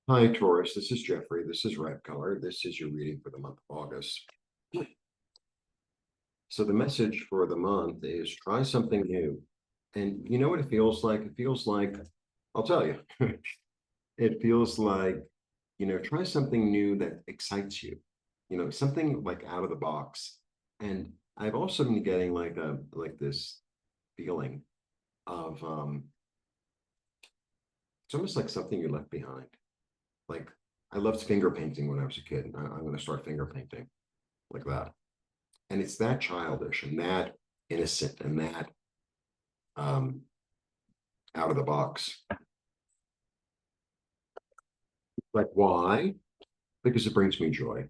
Hi, Taurus. This is Jeffrey. This is Red Color. This is your reading for the month of August. So the message for the month is try something new. And you know what it feels like? It feels like, I'll tell you, it feels like, try something new that excites you, something like out of the box. And I've also been getting like this feeling of it's almost like something you left behind. Like I loved finger painting when I was a kid. I'm going to start finger painting like that. And it's that childish and that innocent and that um, out of the box. Like, why? Because it brings me joy.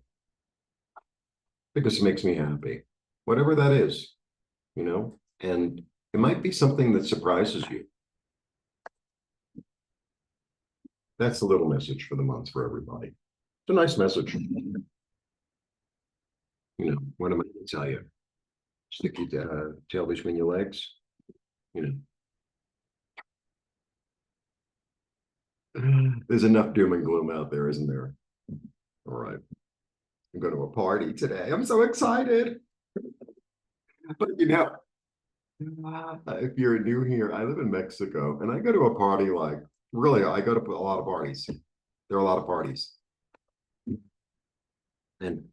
Because it makes me happy. Whatever that is, and it might be something that surprises you. That's the little message for the month for everybody. It's a nice message. What am I going to tell you? Stick your tail between your legs. There's enough doom and gloom out there, isn't there? All right. I'm going to a party today. I'm so excited. But if you're new here, I live in Mexico and I go to a party like really, I go to a lot of parties. There are a lot of parties. And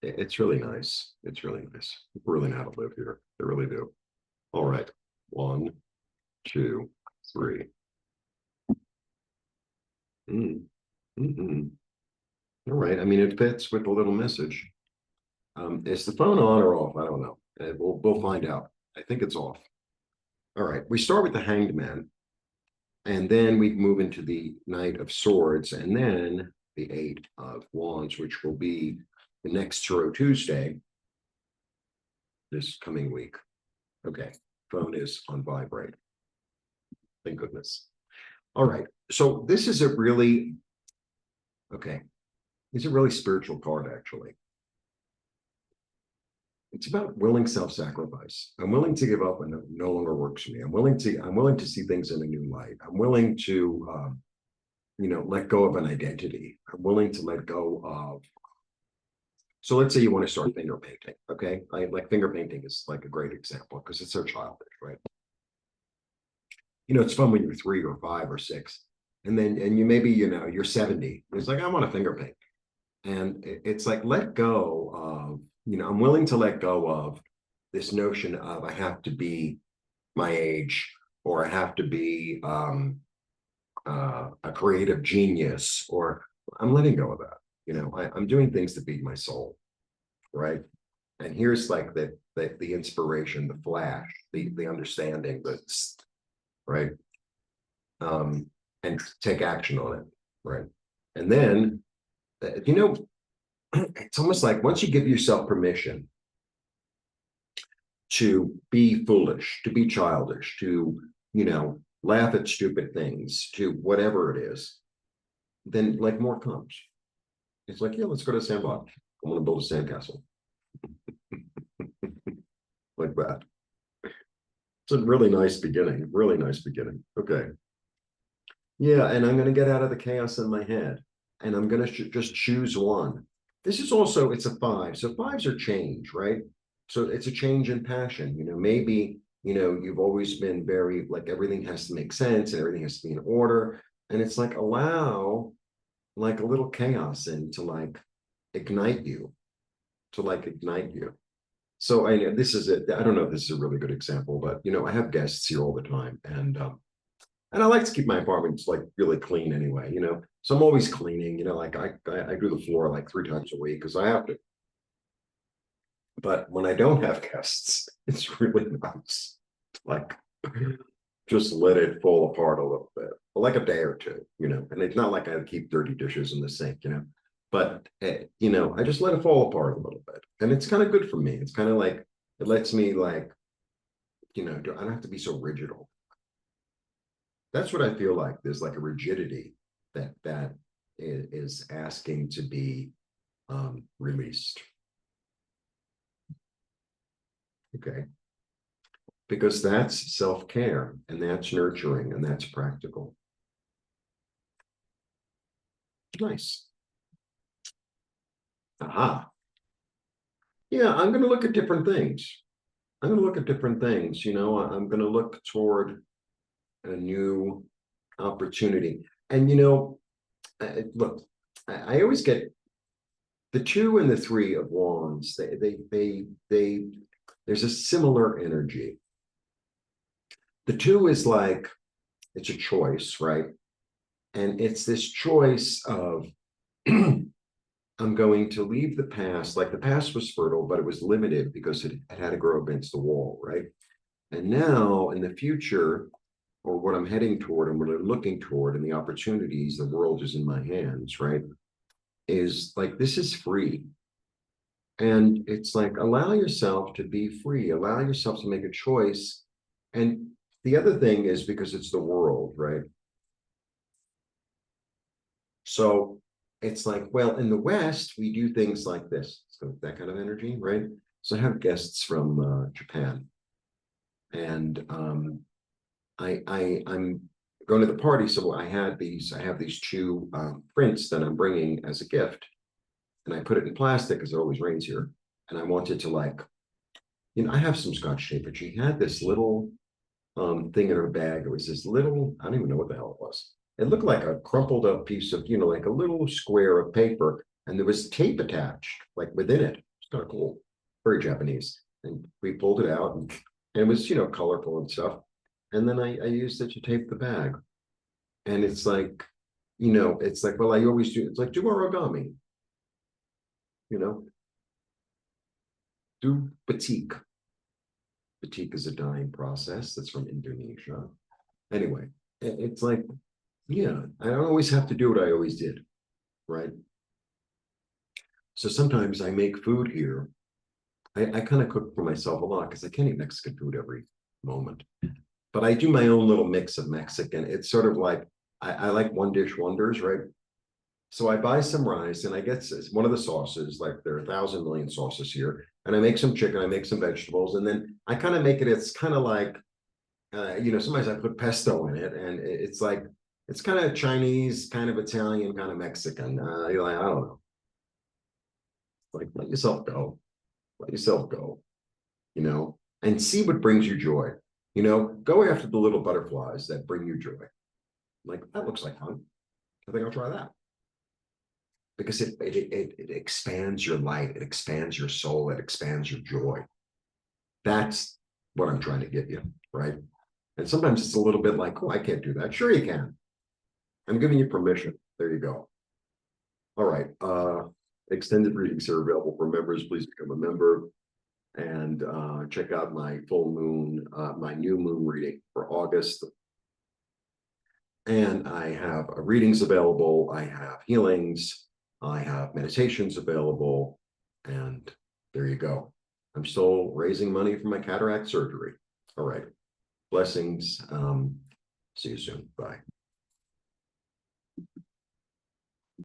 it's really nice. It's really nice. People really know how to live here. They really do. All right. 1, 2, 3. Mm. Mm-mm. All right. I mean, it fits with the little message. Is the phone on or off? I don't know. We'll find out. I think it's off. All right. We start with the Hanged Man, and then we move into the Knight of Swords, and then the Eight of Wands, which will be the next Tarot Tuesday this coming week. Okay. Phone is on vibrate. Thank goodness. All right. So this is a really, okay. It's a really spiritual card, actually. It's about willing self-sacrifice. I'm willing to give up when it no longer works for me. I'm willing to see things in a new light. I'm willing to, let go of an identity. I'm willing to let go of. So let's say you want to start finger painting. Okay. Like finger painting is like a great example because it's so childish, right? It's fun when you're 3 or 5 or 6. And you maybe, you're 70. It's like, I want to finger paint. And it's like, let go of, I'm willing to let go of this notion of I have to be my age or I have to be a creative genius, or I'm letting go of that. I'm doing things to feed my soul, right? And here's like the inspiration, the flash, the understanding that's right. And take action on it, right? And then, it's almost like once you give yourself permission to be foolish, to be childish, to, laugh at stupid things, to whatever it is, then like more comes. It's like, yeah, let's go to the sandbox. I want to build a sandcastle. Like that. It's a really nice beginning, really nice beginning. Okay. Yeah, and I'm going to get out of the chaos in my head, and I'm going to just choose one. This is also, it's a 5. So 5s are change, right? So it's a change in passion. Maybe, you've always been very like everything has to make sense and everything has to be in order. And it's like allow like a little chaos in to like ignite you, So I know this is it. I don't know if this is a really good example, but I have guests here all the time, and I like to keep my apartments like really clean anyway, So I'm always cleaning, like I do the floor like 3 times a week because I have to. But when I don't have guests, it's really nice. Like just let it fall apart a little bit, like a day or two, And it's not like I keep dirty dishes in the sink, But I just let it fall apart a little bit, and it's kind of good for me. It's kind of like it lets me like, I don't have to be so rigid all. That's what I feel like. There's like a rigidity that is asking to be released. Okay. Because that's self-care and that's nurturing and that's practical. Nice. Aha. Yeah, I'm going to look at different things. I'm going to look at different things. I'm going to look toward a new opportunity. And look, I always get the 2 and the 3 of wands. They there's a similar energy. The 2 is like it's a choice, right? And it's this choice of I'm going to leave the past. Like the past was fertile, but it was limited because it had to grow against the wall, right? And now in the future, or what I'm heading toward and what I'm looking toward and the opportunities, the world is in my hands, right? Is like this is free. And it's like allow yourself to be free, allow yourself to make a choice. And the other thing is because it's the world, right? So it's like, well, in the West, we do things like this. So that kind of energy, right? So I have guests from Japan, and I'm going to the party. So I have these 2 prints that I'm bringing as a gift, and I put it in plastic because it always rains here. And I wanted to I have some Scotch tape, but she had this little thing in her bag. It was this little, I don't even know what the hell it was. It looked like a crumpled up piece of, like a little square of paper, and there was tape attached, like within it. It's kind of cool, very Japanese. And we pulled it out, and it was, colorful and stuff. And then I used it to tape the bag. And it's like, it's like, well, I always do. It's like do origami, you know, do batik. Batik is a dyeing process that's from Indonesia. Anyway, it's like, yeah, I don't always have to do what I always did, right? So sometimes I make food here. I kind of cook for myself a lot because I can't eat Mexican food every moment. But I do my own little mix of Mexican. It's sort of like I like one dish wonders, right? So I buy some rice and I get one of the sauces, like there are 1,000,000,000 sauces here, and I make some chicken, I make some vegetables, and then I kind of make it. It's kind of like, sometimes I put pesto in it, and it's like it's kind of Chinese, kind of Italian, kind of Mexican. You're like, I don't know, like let yourself go, let yourself go, and see what brings you joy. Go after the little butterflies that bring you joy. Like that looks like fun. I think I'll try that. Because it expands your light, it expands your soul, it expands your joy. That's what I'm trying to give you, right? And sometimes it's a little bit like, oh, I can't do that. Sure you can. I'm giving you permission. There you go. All right. Extended readings are available for members. Please become a member and check out my full moon, my new moon reading for August. And I have readings available. I have healings. I have meditations available, and there you go. I'm still raising money for my cataract surgery. All right. Blessings. See you soon. Bye.